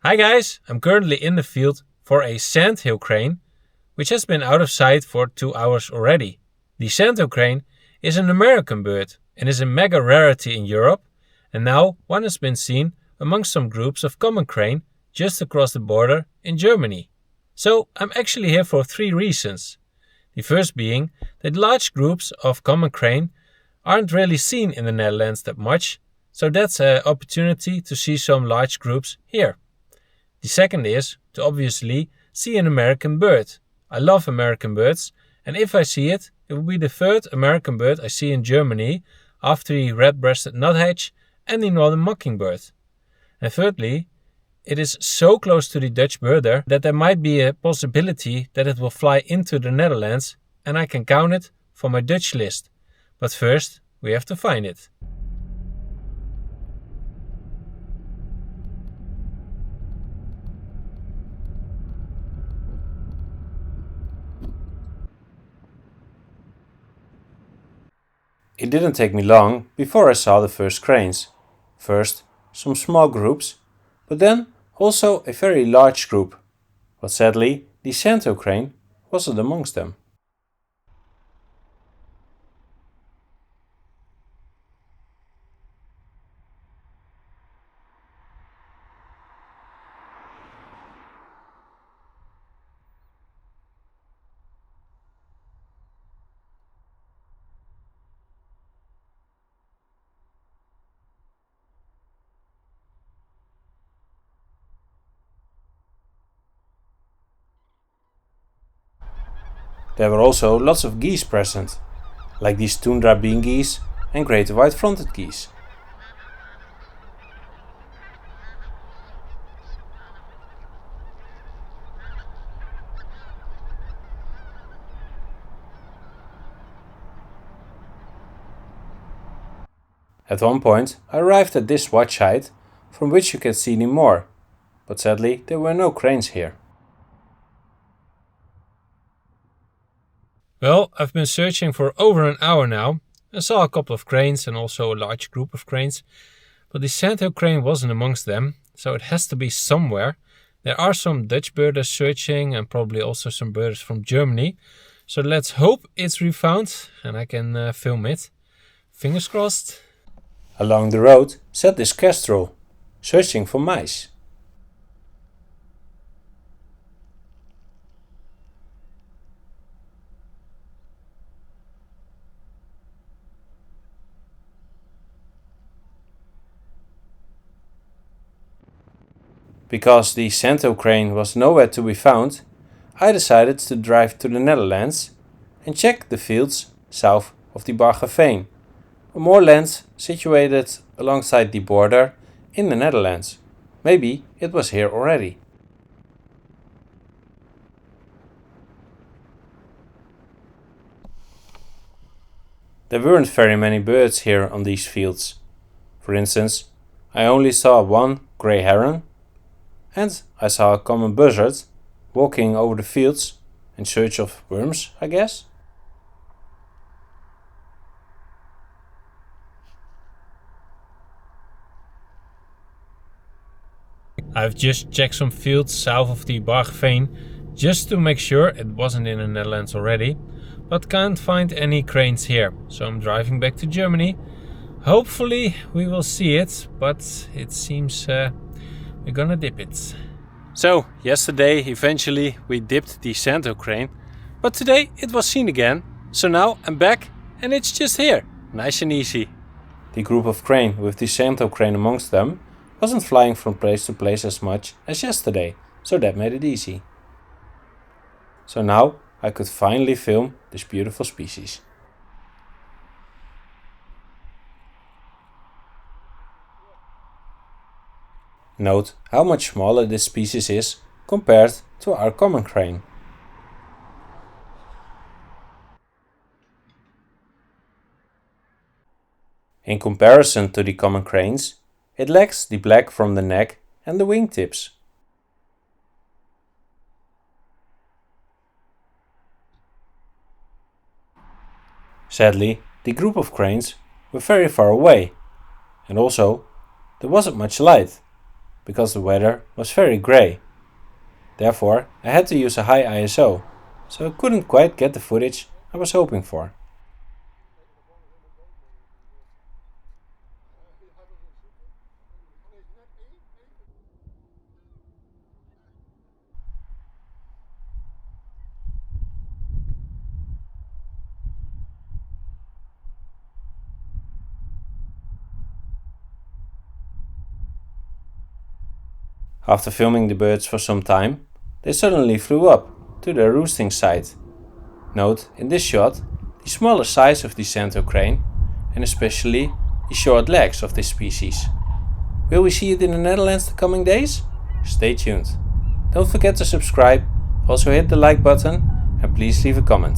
Hi guys, I'm currently in the field for a Sandhill Crane, which has been out of sight for 2 hours already. The Sandhill Crane is an American bird and is a mega rarity in Europe, and now one has been seen amongst some groups of common crane just across the border in Germany. So I'm actually here for 3 reasons. The first being that large groups of common crane aren't really seen in the Netherlands that much, so that's an opportunity to see some large groups here. The second is to obviously see an American bird. I love American birds, and if I see it, it will be the third American bird I see in Germany after the red-breasted nuthatch and the northern mockingbird. And thirdly, it is so close to the Dutch border that there might be a possibility that it will fly into the Netherlands, and I can count it for my Dutch list. But first, we have to find it. It didn't take me long before I saw the first cranes. First, some small groups, but then also a very large group. But sadly, the Sandhill Crane wasn't amongst them. There were also lots of geese present, like these tundra bean geese and great white-fronted geese. At one point I arrived at this watch height from which you can see me more, but sadly there were no cranes here. Well, I've been searching for over an hour now. I saw a couple of cranes and also a large group of cranes, but the Sandhill Crane wasn't amongst them, so it has to be somewhere. There are some Dutch birders searching and probably also some birders from Germany, so let's hope it's refound and I can film it. Fingers crossed. Along the road sat this kestrel, searching for mice. Because the Sandhill Crane was nowhere to be found, I decided to drive to the Netherlands and check the fields south of the Bargeveen, a moorland situated alongside the border in the Netherlands. Maybe it was here already. There weren't very many birds here on these fields. For instance, I only saw one grey heron, and I saw a common buzzard walking over the fields in search of worms, I guess. I've just checked some fields south of the Bargeveen just to make sure it wasn't in the Netherlands already, but can't find any cranes here, so I'm driving back to Germany. Hopefully we will see it, but it seems we're gonna dip it. So yesterday eventually we dipped the Sandhill Crane, but today it was seen again, so now I'm back and it's just here, nice and easy. The group of crane with the Sandhill Crane amongst them wasn't flying from place to place as much as yesterday, so that made it easy. So now I could finally film this beautiful species. Note how much smaller this species is compared to our common crane. In comparison to the common cranes, it lacks the black from the neck and the wingtips. Sadly, the group of cranes were very far away, and also there wasn't much light, because the weather was very grey. Therefore, I had to use a high ISO, so I couldn't quite get the footage I was hoping for. After filming the birds for some time, they suddenly flew up to their roosting site. Note in this shot the smaller size of the Sandhill crane and especially the short legs of this species. Will we see it in the Netherlands the coming days? Stay tuned. Don't forget to subscribe, also hit the like button and please leave a comment.